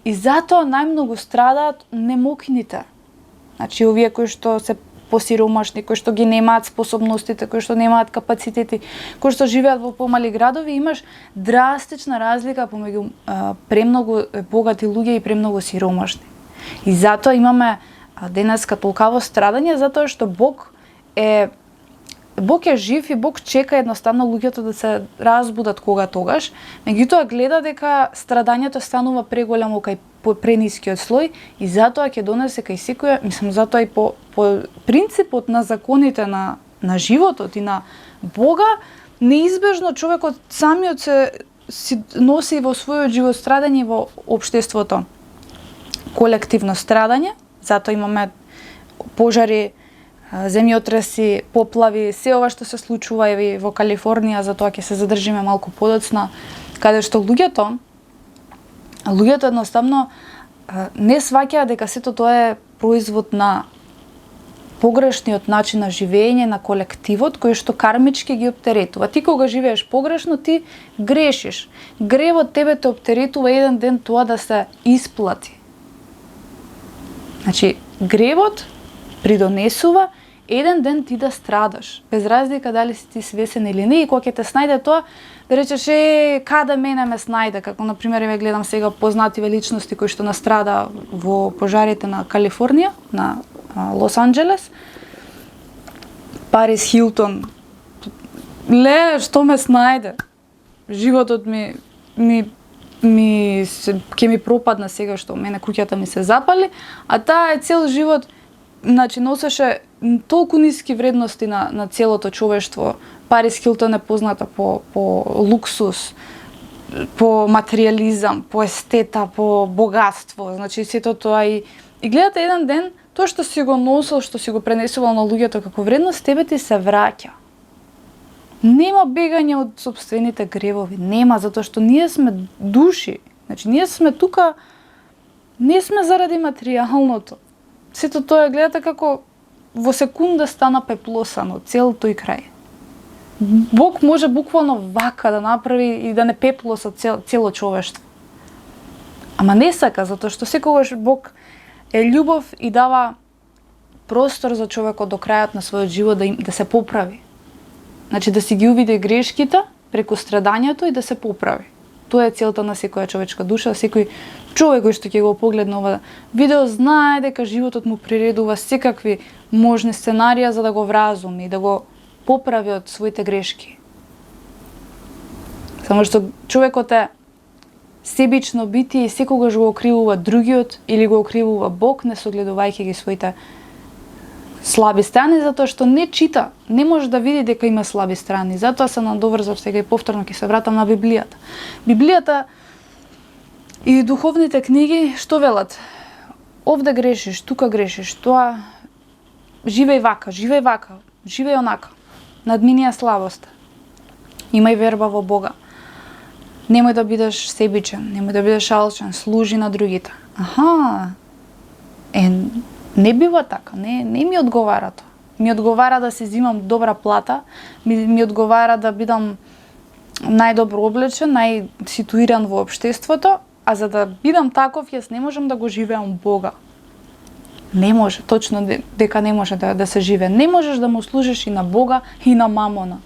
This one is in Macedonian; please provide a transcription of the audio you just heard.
И затоа најмногу страдаат немокините. Значи, овие кои што се посиромашни, кои што ги немаат способностите, кои што немаат капацитети, кои што живеат во помали градови, имаш драстична разлика помеѓу премногу богати луѓе и премногу сиромашни. И затоа имаме денеска толкаво страдање, затоа што Бог е жив и Бог чека едноставно луѓето да се разбудат кога тогаш, меѓутоа гледа дека страдањето станува преголемо кај пренискиот слој и затоа ќе донесе кај секоја, затоа и по принципот на законите на животот и на Бога, неизбежно човекот самиот се носи во својот живот страдање во општеството. Колективно страдање, затоа имаме пожари, земјотреси, поплави, се ова што се случува и во Калифорнија, затоа ќе се задржиме малку подоцна, каде што луѓето едноставно не сваќаат дека сето тоа е производ на погрешниот начин на живење на колективот кој што кармички ги оптеретува. Ти кога живееш погрешно, ти грешиш. Гревот тебе те оптеретува еден ден тоа да се исплати. Значи, гревот придонесува еден ден ти да страдаш, без разлика дали си ти свесен или не, и кога ќе те снајде тоа, да речеш, каде мене ме снајде, како например ме гледам сега познати личности кои што настрада во пожарите на Калифорнија, на Лос Анџелес, Парис Хилтон. Што ме снајде? Животот ќе ми пропадна сега што мене куќата ми се запали, а таа е цел живот, значи носеше толку ниски вредности на целото човештво. Парис Хилтон е позната по луксус, по материјализам, по естета, по богатство. Значи сето тоа и гледате еден ден тоа што си го носил, што си го пренесувал на луѓето како вредност, тебе ти се враќа. Нема бегање од сопствените гревови, нема, затоа што ние сме души. Значи ние сме тука, не сме заради материјалното. Сето тоа гледате како во секунда стана пеплосано, целото и крај. Бог може буквално вака да направи и да не пеплоса цело човештво. Ама не сака, затоа што секогаш Бог е љубов и дава простор за човекот до крајот на својот живот да се поправи. Значи да си ги увиди грешките преку страдањето и да се поправи. Тоа е целта на секоја човечка душа, секој човек кој што ќе го погледне ова видео знае дека животот му приредува секакви можни сценарија за да го вразуми и да го поправи од своите грешки. Само што човекот е себично битие и секогаш го окривува другиот или го окривува Бог, не согледувајќи ги своите слаби страни, затоа што не чита, не може да види дека има слаби страни. Затоа се надоврзав сега и повторно ќе се вратам на Библијата. Библијата и духовните книги што велат? Овде грешиш, тука грешиш, тоа живеј вака, живеј онака. Надмини ја слабоста. Имај верба во Бога. Немој да бидеш себичен, немој да бидеш алчен, служи на другите. Не бива така, не ми одговара тоа. Ми одговара да се зимам добра плата, ми одговара да бидам најдобро облечен, најситуиран во општеството, а за да бидам таков, јас не можам да го живеам Бога. Не може, точно дека не може да се живее. Не можеш да му служиш и на Бога и на мамона.